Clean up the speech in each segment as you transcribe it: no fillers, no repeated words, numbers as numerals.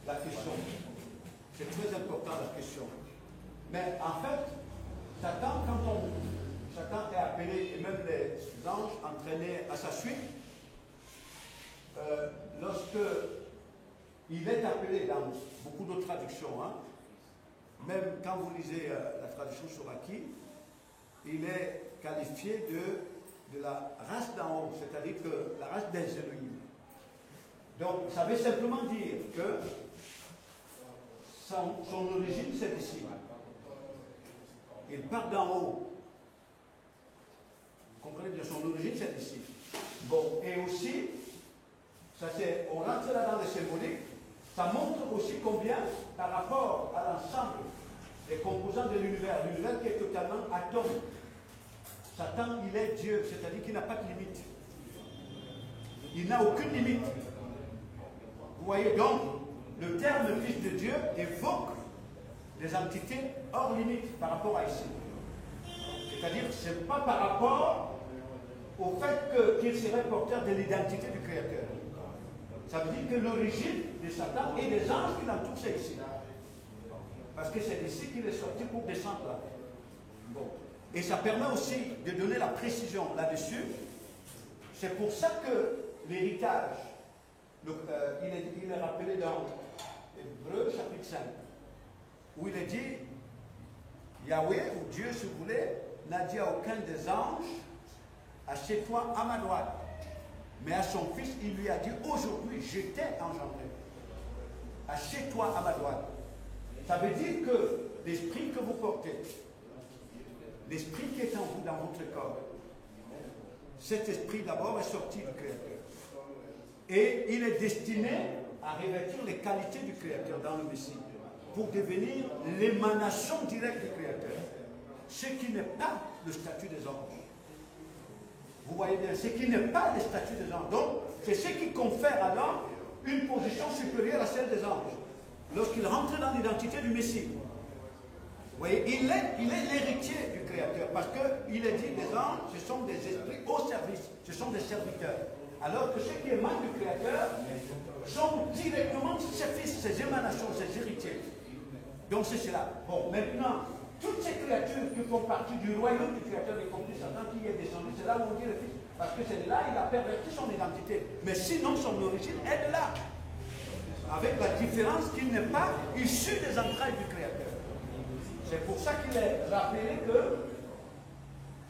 la question. C'est très important la question. Mais en fait, Satan, Satan est appelé, et même les anges entraînés à sa suite, lorsque il est appelé dans beaucoup d'autres traductions, hein, même quand vous lisez la traduction Souraki, il est qualifié de la race d'en haut, c'est-à-dire que la race des Elohim. Donc, ça veut simplement dire que son origine, c'est d'ici. Il part d'en haut. Vous comprenez bien, son origine, c'est d'ici. Bon, et aussi, ça c'est, on rentre là dans les symboliques, ça montre aussi combien, par rapport à l'ensemble des composants de l'univers qui est totalement atome, Satan, il est Dieu, c'est-à-dire qu'il n'a pas de limite. Il n'a aucune limite. Vous voyez donc, le terme Fils de Dieu évoque des entités hors limite par rapport à ici. C'est-à-dire que ce n'est pas par rapport au fait qu'il serait porteur de l'identité du Créateur. Ça veut dire que l'origine de Satan et des anges qui l'entourent, c'est ici. Parce que c'est d'ici qu'il est sorti pour descendre là. Bon. Et ça permet aussi de donner la précision là-dessus. C'est pour ça que l'héritage, il est rappelé dans Hébreux chapitre 5, où il est dit, Yahweh, ou Dieu, si vous voulez, n'a dit à aucun des anges, assieds-toi à ma droite. Mais à son fils, il lui a dit, aujourd'hui, je t'ai engendré. Assieds-toi à ma droite. Ça veut dire que l'esprit que vous portez, l'esprit qui est en vous, dans votre corps, cet esprit d'abord est sorti du Créateur. Et il est destiné à revêtir les qualités du Créateur dans le Messie, pour devenir l'émanation directe du Créateur. Ce qui n'est pas le statut des anges. Vous voyez bien, ce qui n'est pas le statut des anges. Donc, c'est ce qui confère à l'homme une position supérieure à celle des anges, lorsqu'il rentre dans l'identité du Messie. Vous voyez, il est l'héritier du Créateur, parce qu'il est dit, les anges, ce sont des esprits au service, ce sont des serviteurs. Alors que ceux qui émanent du Créateur sont directement ses fils, ses émanations, ses héritiers. Donc c'est cela. Bon, maintenant, toutes ces créatures qui font partie du royaume du Créateur, y compris Satan qui est descendu, c'est là où on dit le Fils. Parce que c'est là, il a perverti son identité. Mais sinon, son origine est de là. Avec la différence qu'il n'est pas issu des entrailles du Créateur. C'est pour ça qu'il est rappelé que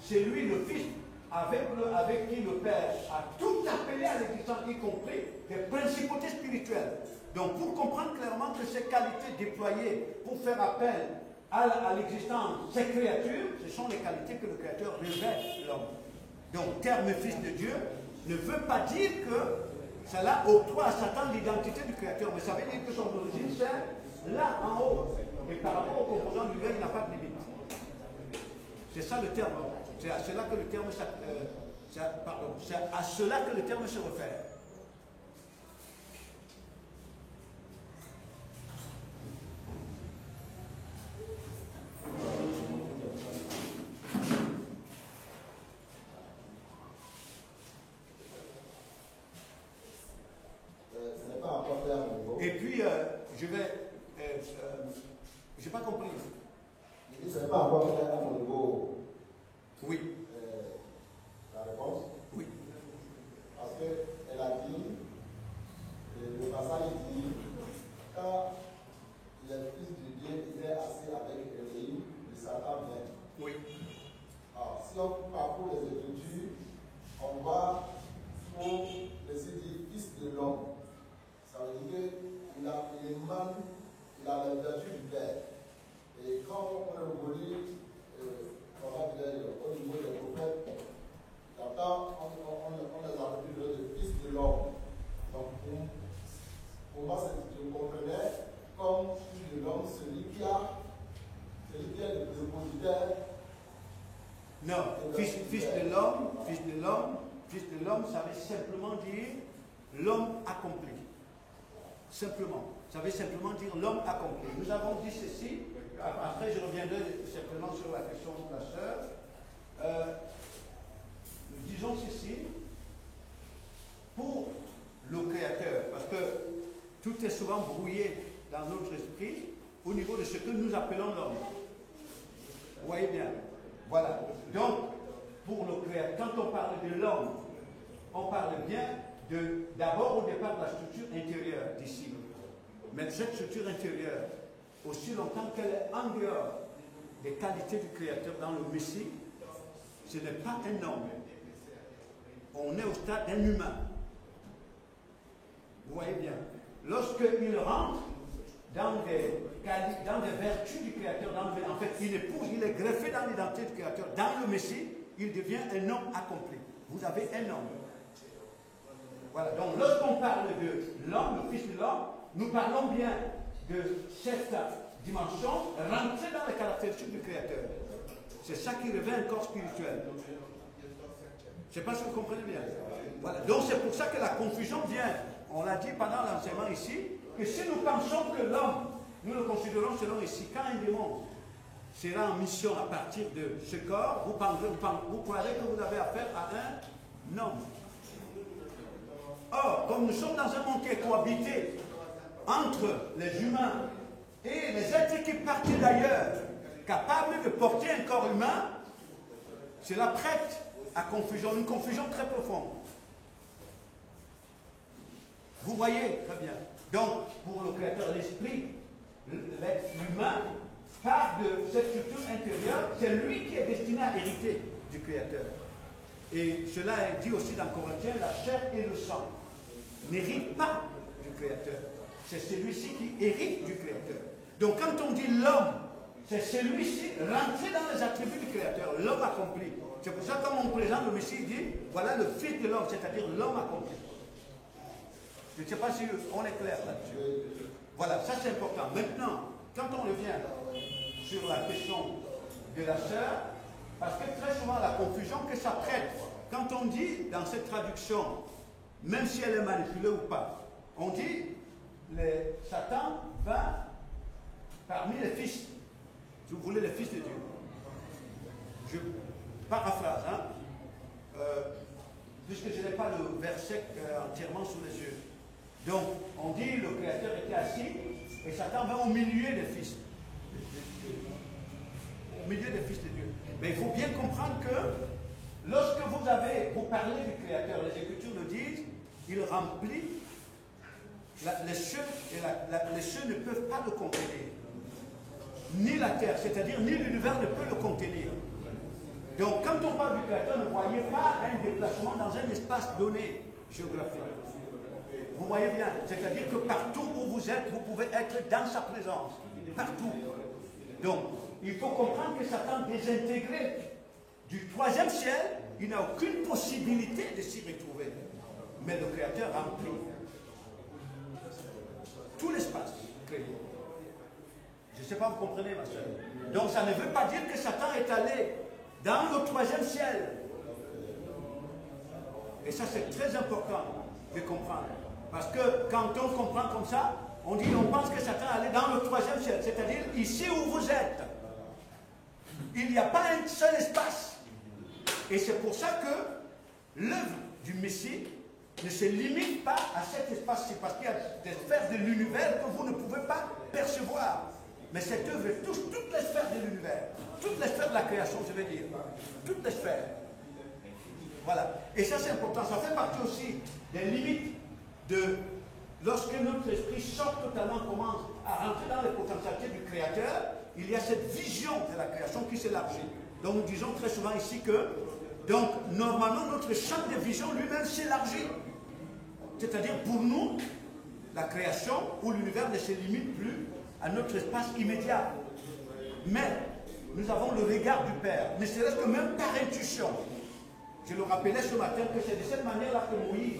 c'est lui le Fils avec qui le Père a tout appelé à l'existence, y compris des principautés spirituelles. Donc pour comprendre clairement que ces qualités déployées pour faire appel à l'existence, ces créatures, ce sont les qualités que le Créateur révèle l'homme. Donc terme Fils de Dieu ne veut pas dire que cela octroie à Satan l'identité du Créateur, mais ça veut dire que son origine c'est là en haut. Et par rapport au composant du verre, il n'a pas de limite. C'est ça le terme. C'est à cela que le terme c'est à cela que le terme se réfère. Et puis, j'ai pas compris. Ce n'est pas encore clair à mon niveau. Oui. La réponse. Oui. Parce qu'elle a dit, le passage dit, quand le Fils de Dieu était assis avec Élie, le Satan vient. Oui. Alors, si on parcourt les Écritures, on voit où le Seigneur dit Fils de l'homme. Ça veut dire qu'il émane, il a la vertu du Père. Et quand on le relit, au niveau des prophètes, j'entends, on les a appelés le Fils de l'homme. Donc, pour moi, je comprenais comme Fils de l'homme, celui qui est le dépositaire. Non, fils de l'homme, ça veut simplement dire l'homme accompli. Simplement. Ça veut simplement dire l'homme accompli. Nous avons dit ceci, après je reviendrai simplement sur la question de la sœur. Nous disons ceci, pour le Créateur, parce que tout est souvent brouillé dans notre esprit au niveau de ce que nous appelons l'homme. Vous voyez bien. Voilà. Donc, pour le créateur, quand on parle de l'homme, on parle bien d'abord au départ de la structure intérieure d'ici. Mais cette structure intérieure, aussi longtemps qu'elle est en dehors des qualités du Créateur dans le Messie, ce n'est pas un homme. On est au stade d'un humain. Vous voyez bien. Lorsqu'il rentre dans des vertus du Créateur, en fait, il est greffé dans l'identité du Créateur. Dans le Messie, il devient un homme accompli. Vous avez un homme. Voilà. Donc, lorsqu'on parle de l'homme, le Fils de l'homme, nous parlons bien de cette dimension rentrée dans les caractéristiques du Créateur. C'est ça qui revêt un corps spirituel. Je ne sais pas si vous comprenez bien. Voilà. Donc, c'est pour ça que la confusion vient. On l'a dit pendant l'enseignement ici, que si nous pensons que l'homme, nous le considérons selon ici, quand un démon sera en mission à partir de ce corps, vous croirez que vous avez affaire à un homme. Or, comme nous sommes dans un monde qui est cohabité entre les humains et les êtres qui partent d'ailleurs, capables de porter un corps humain, cela prête à confusion, une confusion très profonde. Vous voyez très bien. Donc, pour le Créateur, l'esprit, l'être humain, part de cette structure intérieure, c'est lui qui est destiné à hériter du Créateur. Et cela est dit aussi dans Corinthiens, la chair et le sang n'héritent pas du Créateur. C'est celui-ci qui hérite du Créateur. Donc quand on dit l'homme, c'est celui-ci rentré dans les attributs du Créateur, l'homme accompli. C'est pour ça que quand on présente le Messie, il dit, voilà le Fils de l'homme, c'est-à-dire l'homme accompli. Je ne sais pas si on est clair là-dessus. Voilà, ça c'est important. Maintenant, quand on revient sur la question de la sœur, parce que très souvent la confusion que ça prête, quand on dit dans cette traduction, même si elle est manipulée ou pas, on dit Satan va parmi les fils. Si vous voulez, les fils de Dieu. Je paraphrase, puisque je n'ai pas le verset entièrement sous les yeux. Donc, on dit le Créateur était assis et Satan va au milieu des fils. Au milieu des fils de Dieu. Mais il faut bien comprendre que lorsque vous parlez du Créateur, les Écritures le disent, il remplit les cieux et les cieux ne peuvent pas le contenir. Ni la terre, c'est-à-dire ni l'univers ne peut le contenir. Donc quand on parle du Créateur, ne voyez pas un déplacement dans un espace donné géographique. Vous voyez bien, c'est-à-dire que partout où vous êtes, vous pouvez être dans sa présence. Partout. Donc, il faut comprendre que Satan désintégré du troisième ciel, il n'a aucune possibilité de s'y retrouver. Mais le Créateur remplit tout l'espace créé. Je ne sais pas, vous comprenez, ma soeur. Donc, ça ne veut pas dire que Satan est allé dans le troisième ciel. Et ça, c'est très important de comprendre. Parce que quand on comprend comme ça, on pense que Satan est allé dans le troisième ciel. C'est-à-dire, ici où vous êtes, il n'y a pas un seul espace. Et c'est pour ça que l'œuvre du Messie ne se limite pas à cet espace-ci, parce qu'il y a des sphères de l'univers que vous ne pouvez pas percevoir. Mais cette œuvre touche toutes les sphères de l'univers, toutes les sphères de la création, je veux dire, toutes les sphères. Voilà. Et ça, c'est important. Ça fait partie aussi des limites de lorsque notre esprit sort totalement, commence à rentrer dans les potentialités du Créateur, il y a cette vision de la création qui s'élargit. Donc, nous disons très souvent ici que, donc, normalement, notre champ de vision lui-même s'élargit. C'est-à-dire, pour nous, la création ou l'univers ne se limite plus à notre espace immédiat. Mais, nous avons le regard du Père. Ne serait-ce que même par intuition. Je le rappelais ce matin que c'est de cette manière-là que Moïse,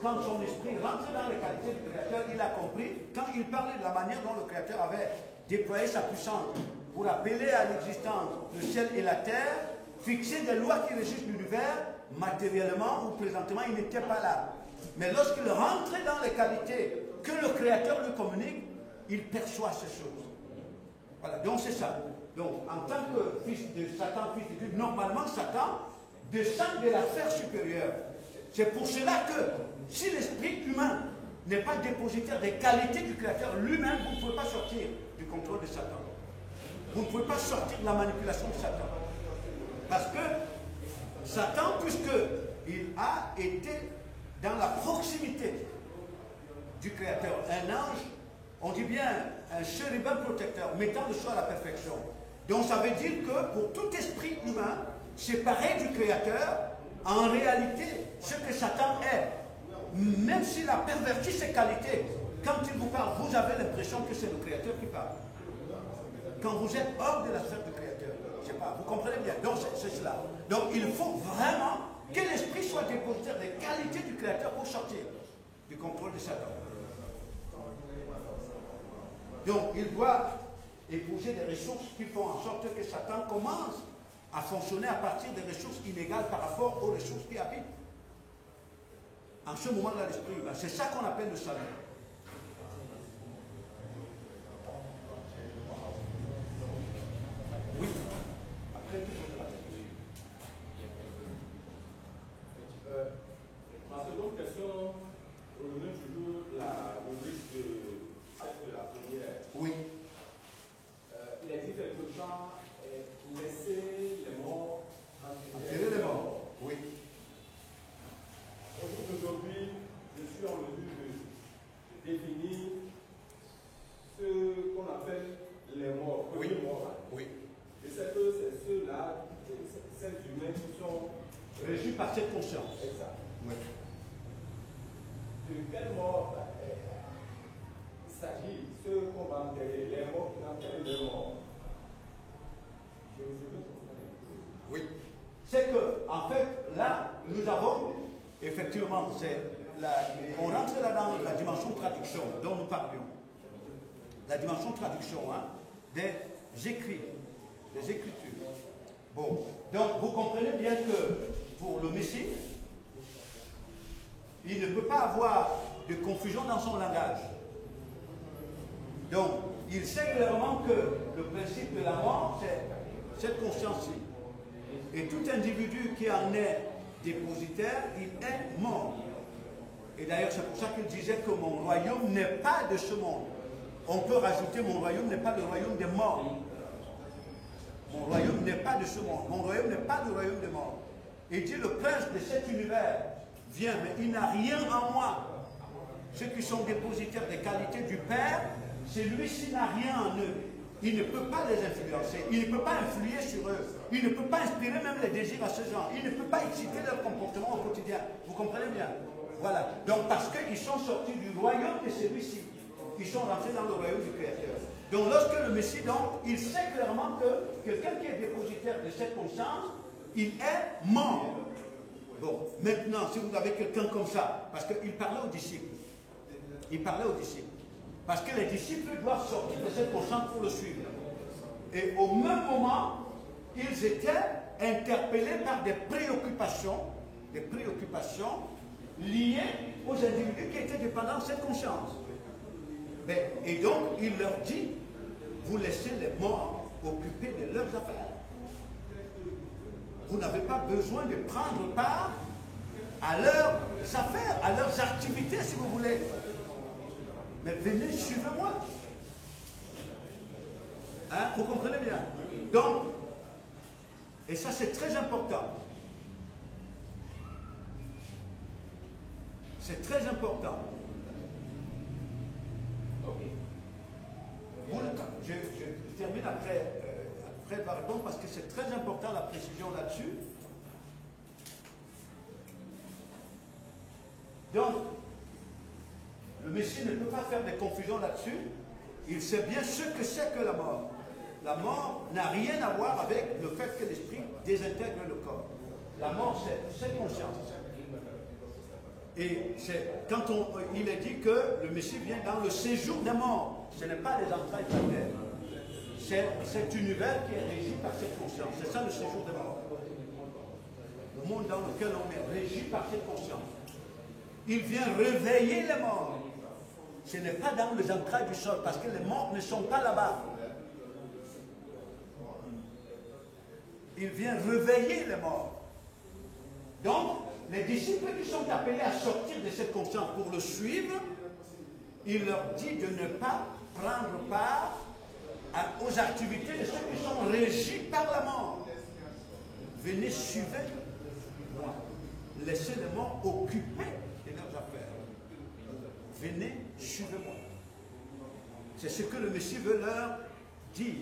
quand son esprit rentrait dans les qualités du Créateur, il a compris, quand il parlait de la manière dont le Créateur avait déployé sa puissance pour appeler à l'existence le ciel et la terre, fixer des lois qui régissent l'univers, matériellement ou présentement, il n'était pas là. Mais lorsqu'il rentrait dans les qualités que le Créateur lui communique, il perçoit ces choses. Voilà, donc c'est ça. Donc, en tant que fils de Satan, fils de Dieu, normalement, Satan descend de la sphère supérieure. C'est pour cela que, si l'esprit humain n'est pas dépositaire des qualités du Créateur lui-même, vous ne pouvez pas sortir du contrôle de Satan. Vous ne pouvez pas sortir de la manipulation de Satan. Parce que Satan, puisqu'il a été dans la proximité du Créateur, un ange, on dit bien un chérubin protecteur, mettant le choix à la perfection. Donc ça veut dire que pour tout esprit humain, séparé du Créateur, en réalité, ce que Satan est, même s'il a perverti ses qualités, quand il vous parle, vous avez l'impression que c'est le Créateur qui parle. Quand vous êtes hors de la sphère du Créateur, je sais pas, vous comprenez bien. Donc c'est cela. Donc il faut vraiment que l'esprit soit dépositaire des qualités du Créateur pour sortir du contrôle de Satan. Donc il doit épouser des ressources qui font en sorte que Satan commence à fonctionner à partir des ressources inégales par rapport aux ressources qui habitent en ce moment-là l'esprit humain. C'est ça qu'on appelle le salut. Oui. Après, ma seconde question revient toujours la rubrique de la première. Oui. Il a dit quelque part, laisser les morts enterrer les morts. Oui. Aujourd'hui, je suis en mesure de définir ce qu'on appelle les morts. Oui. Les morts. Oui. Je sais que c'est ceux-là, ces humains qui sont Régis par cette conscience. exacts. Oui. De quelle mort il s'agit? Ceux qu'on va enterrer, les morts qui enterrent les morts. Je veux comprendre. Oui. C'est que, en fait, là, nous avons, effectivement, on rentre là dans la dimension traduction dont nous parlions. La dimension traduction des écrits, des écritures. Bon, donc vous comprenez bien que pour le Messie, il ne peut pas avoir de confusion dans son langage. Donc, il sait clairement que le principe de la mort, c'est cette conscience-ci. Et tout individu qui en est dépositaire, il est mort. Et d'ailleurs, c'est pour ça qu'il disait que mon royaume n'est pas de ce monde. On peut rajouter, mon royaume n'est pas le royaume des morts. Mon royaume n'est pas de ce monde. Mon royaume n'est pas le royaume des morts. Et dit, le prince de cet univers vient, mais il n'a rien en moi. Ceux qui sont dépositaires des qualités du Père, celui-ci n'a rien en eux. Il ne peut pas les influencer. Il ne peut pas influer sur eux. Il ne peut pas inspirer même les désirs à ce genre. Il ne peut pas exciter leur comportement au quotidien. Vous comprenez bien? Voilà. Donc parce qu'ils sont sortis du royaume de celui-ci. Ils sont rentrés dans le royaume du Créateur. Donc lorsque le Messie, donc, il sait clairement que quelqu'un qui est dépositaire de cette conscience, il est mort. Bon, maintenant, si vous avez quelqu'un comme ça, parce qu'il parlait aux disciples. Il parlait aux disciples. Parce que les disciples doivent sortir de cette conscience pour le suivre. Et au même moment, ils étaient interpellés par des préoccupations liées aux individus qui étaient dépendants de cette conscience. Et donc, il leur dit, vous laissez les morts occuper de leurs affaires. Vous n'avez pas besoin de prendre part à leurs affaires, à leurs activités, si vous voulez. Mais venez, suivez-moi. Hein, vous comprenez bien? Donc, et ça c'est très important. C'est très important. Je termine après pardon, parce que c'est très important la précision là-dessus. Donc, le Messie ne peut pas faire des confusions là-dessus. Il sait bien ce que c'est que la mort. La mort n'a rien à voir avec le fait que l'esprit désintègre le corps. La mort, c'est conscience. Et c'est quand il est dit que le Messie vient dans le séjour des morts. Ce n'est pas les entrailles de la terre. C'est cet univers qui est régi par cette conscience. C'est ça le séjour des morts. Le monde dans lequel on est régi par cette conscience. Il vient réveiller les morts. Ce n'est pas dans les entrailles du sol, parce que les morts ne sont pas là-bas. Il vient réveiller les morts. Donc, les disciples qui sont appelés à sortir de cette conscience pour le suivre, il leur dit de ne pas prendre part aux activités de ceux qui sont régis par la mort. Venez, suivez-moi. Laissez les morts occuper de leurs affaires. Venez, suivez-moi. C'est ce que le Messie veut leur dire.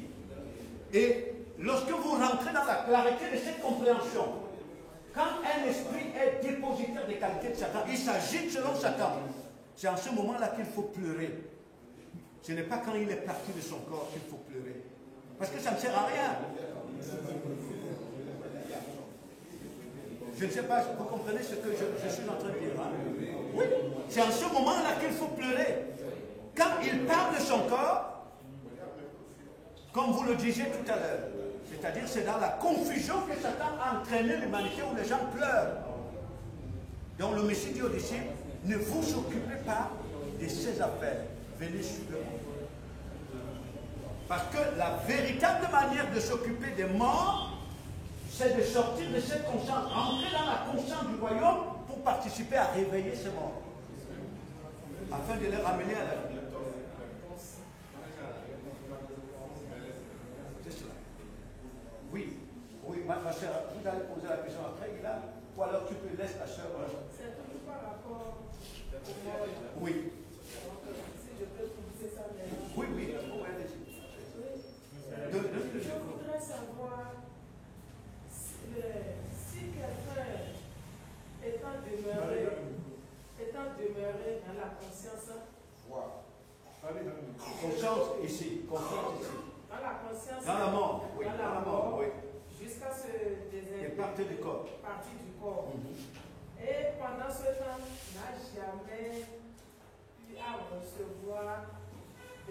Et lorsque vous rentrez dans la clarté de cette compréhension, quand un esprit est dépositaire des qualités de Satan, il s'agite selon Satan. C'est en ce moment-là qu'il faut pleurer. Ce n'est pas quand il est parti de son corps qu'il faut pleurer. Parce que ça ne sert à rien. Je ne sais pas, vous comprenez ce que je suis en train de dire. Hein? Oui, c'est en ce moment-là qu'il faut pleurer. Quand il part de son corps, comme vous le disiez tout à l'heure, c'est-à-dire c'est dans la confusion que Satan a entraîné l'humanité où les gens pleurent. Donc le Messie dit aux disciples, ne vous occupez pas de ces affaires. Venez suivre moi. Parce que la véritable manière de s'occuper des morts, c'est de sortir de cette conscience, entrer dans la conscience du royaume pour participer à réveiller ces morts. Afin de les ramener à la vie. C'est cela. Oui, ma soeur, vous allez poser la question après, il a, ou alors tu peux laisser ta soeur. C'est toujours par rapport au mort. Oui. Si je peux pousser ça maintenant. Oui, oui. Je voudrais savoir si quelqu'un étant demeuré dans la conscience, Conscience ici, conscience ici. dans la conscience, Dans la mort, oui. dans la mort, oui. jusqu'à ce Et partie du corps. partie du corps. Et pendant ce temps, n'a jamais eu à recevoir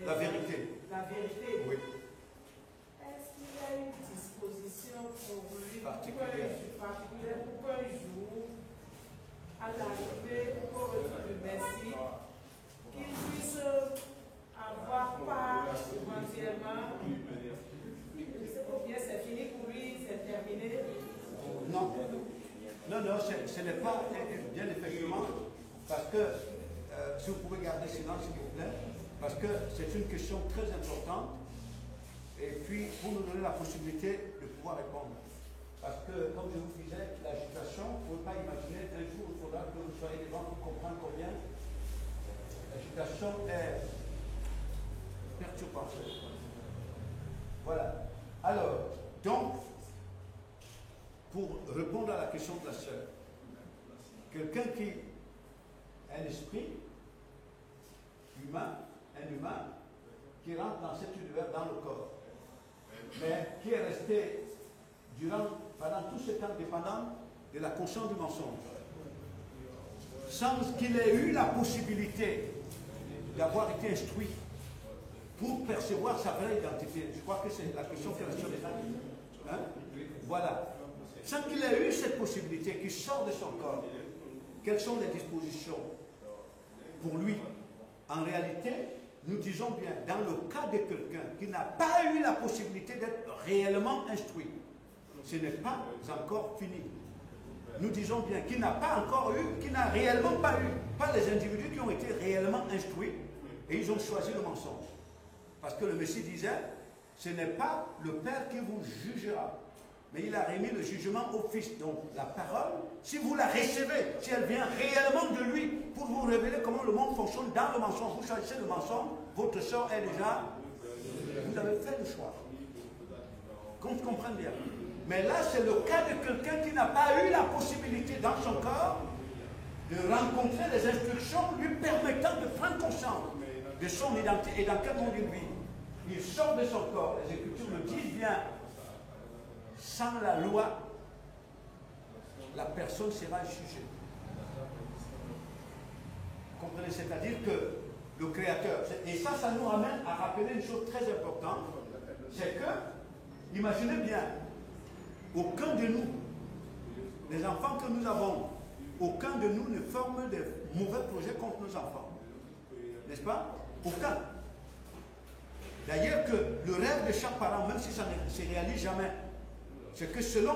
La vérité. La vérité. Oui. Est-ce qu'il y a une disposition pour lui Particulière pour qu'un jour, à l'arrivée au retour du Messie, qu'il puisse avoir part éventuellement, ou bien c'est fini pour lui, c'est terminé? Non. Non, ce n'est pas bien effectivement, parce que, si vous pouvez garder silence s'il vous plaît, parce que c'est une question très importante, et puis pour nous donner la possibilité de pouvoir répondre. Parce que, comme je vous disais, l'agitation, vous ne pouvez pas imaginer, un jour il faudra que vous soyez devant pour comprendre combien l'agitation est perturbante. Voilà. Alors, donc, pour répondre à la question de la sœur, quelqu'un qui a un esprit humain, un humain, qui rentre dans cet univers, dans le corps, mais qui est resté pendant tout ce temps dépendant de la conscience du mensonge, sans qu'il ait eu la possibilité d'avoir été instruit pour percevoir sa vraie identité. Je crois que c'est la question que la sœur est là. Voilà. Sans qu'il ait eu cette possibilité, qu'il sort de son corps, quelles sont les dispositions pour lui? En réalité, nous disons bien, dans le cas de quelqu'un qui n'a pas eu la possibilité d'être réellement instruit, ce n'est pas encore fini. Nous disons bien qu'il n'a pas encore eu, qu'il n'a réellement pas eu, pas les individus qui ont été réellement instruits et ils ont choisi le mensonge. Parce que le Messie disait, ce n'est pas le Père qui vous jugera, mais il a remis le jugement au Fils. Donc la parole, si vous la recevez, si elle vient réellement de lui pour vous révéler comment le monde fonctionne dans le mensonge, vous choisissez le mensonge, votre sort est déjà, vous avez fait le choix. Qu'on comprenne bien. Mais là, c'est le cas de quelqu'un qui n'a pas eu la possibilité dans son corps de rencontrer les instructions lui permettant de prendre conscience de son identité et dans quel monde il vit. Il sort de son corps, les Écritures le disent bien. Sans la loi, la personne sera jugée. Vous comprenez? C'est-à-dire que le Créateur, et ça nous ramène à rappeler une chose très importante, c'est que, imaginez bien, aucun de nous, les enfants que nous avons, aucun de nous ne forme de mauvais projets contre nos enfants. N'est-ce pas? Aucun. D'ailleurs que le rêve de chaque parent, même si ça ne se réalise jamais, c'est que selon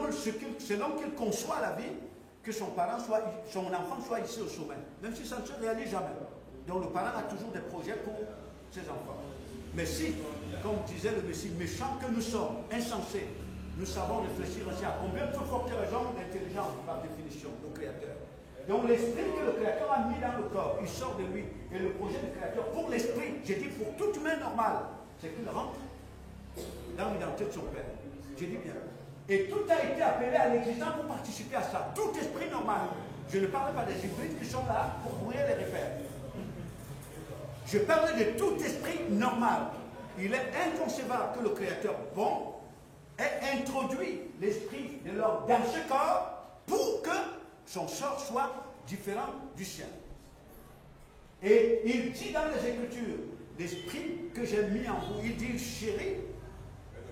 qu'il conçoit la vie, que son enfant soit ici au sommet, même si ça ne se réalise jamais. Donc le parent a toujours des projets pour ses enfants. Mais si, comme disait le Messie, méchant que nous sommes, insensés, nous savons réfléchir ainsi à combien plus forte raison l'intelligence par définition, le Créateur. Donc l'esprit que le Créateur a mis dans le corps, il sort de lui. Et le projet du Créateur pour l'esprit, j'ai dit pour toute humain normale, c'est qu'il rentre dans l'identité de son Père. J'ai dit bien. Et tout a été appelé à l'existence pour participer à ça. Tout esprit normal. Je ne parle pas des hybrides qui sont là pour brouiller les repères. Je parle de tout esprit normal. Il est inconcevable que le Créateur bon ait introduit l'esprit de l'homme dans ce corps pour que son sort soit différent du sien. Et il dit dans les Écritures, l'esprit que j'ai mis en vous, il dit chéri,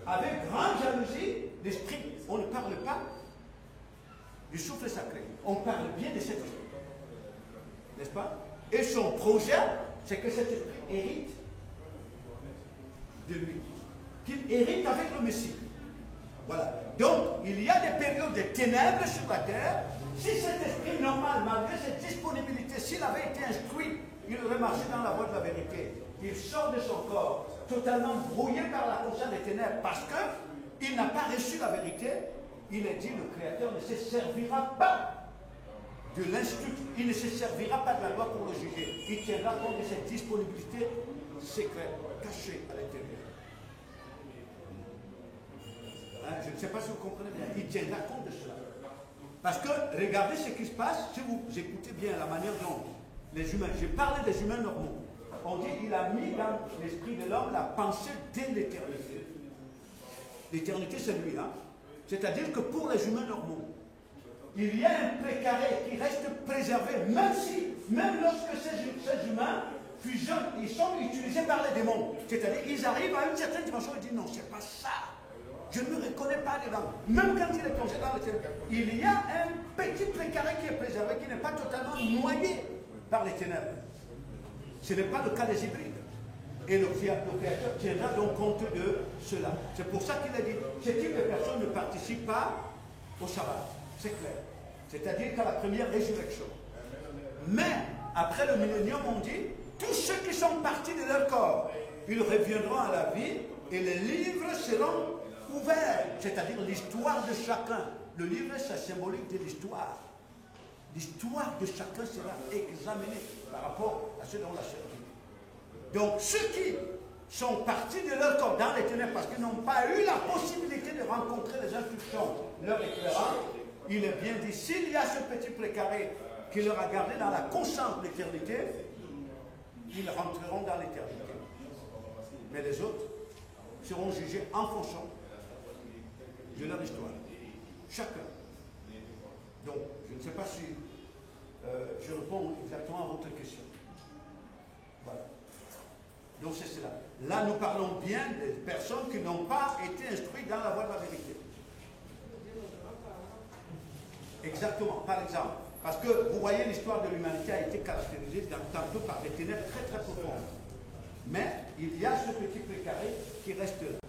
avec grande jalousie, l'esprit, on ne parle pas du souffle sacré, on parle bien de cet esprit, n'est-ce pas? Et son projet, c'est que cet esprit hérite de lui, qu'il hérite avec le Messie. Voilà. Donc, il y a des périodes de ténèbres sur la terre. Si cet esprit normal, malgré cette disponibilité, s'il avait été instruit, il aurait marché dans la voie de la vérité. Il sort de son corps, totalement brouillé par la conscience des ténèbres, parce qu'il n'a pas reçu la vérité. Il est dit, le Créateur ne se servira pas de l'institut, il ne se servira pas de la loi pour le juger. Il tiendra compte de cette disponibilité secrète, cachée à l'intérieur. Hein, je ne sais pas si vous comprenez bien. Il tiendra compte de cela. Parce que, regardez ce qui se passe, si vous écoutez bien la manière dont les humains, j'ai parlé des humains normaux, on dit qu'il a mis dans l'esprit de l'homme la pensée dès l'éternité. L'éternité, c'est lui, hein. C'est-à-dire que pour les humains normaux, il y a un précaré qui reste préservé, même lorsque ces humains fusionnent, ils sont utilisés par les démons. C'est-à-dire qu'ils arrivent à une certaine dimension et disent non, c'est pas ça. Je ne me reconnais pas dedans. Même quand il est plongé dans le ténèbres, il y a un petit précaré qui est préservé, qui n'est pas totalement noyé par les ténèbres. Ce n'est pas le cas des hybrides. Et le Créateur tiendra donc compte de cela. C'est pour ça qu'il a dit, ce type de personnes ne participent pas au sabbat. C'est clair. C'est-à-dire qu'à la première résurrection. Mais, après le millénium, on dit, tous ceux qui sont partis de leur corps, ils reviendront à la vie et les livres seront ouverts. C'est-à-dire l'histoire de chacun. Le livre, c'est symbolique de l'histoire. L'histoire de chacun sera examinée par rapport à ce dont la chair vit. Donc, ceux qui sont partis de leur corps dans les ténèbres parce qu'ils n'ont pas eu la possibilité de rencontrer les instructions leur éclairant, il est bien dit, s'il y a ce petit précaré qui leur a gardé dans la conscience de l'éternité, ils rentreront dans l'éternité. Mais les autres seront jugés en fonction de leur histoire. Chacun. Donc, je ne sais pas si je réponds exactement à votre question. Voilà. Donc c'est cela. Là, nous parlons bien des personnes qui n'ont pas été instruites dans la voie de la vérité. Exactement, par exemple. Parce que vous voyez, l'histoire de l'humanité a été caractérisée tantôt par des ténèbres très très profondes. Mais il y a ce petit précaré qui reste là.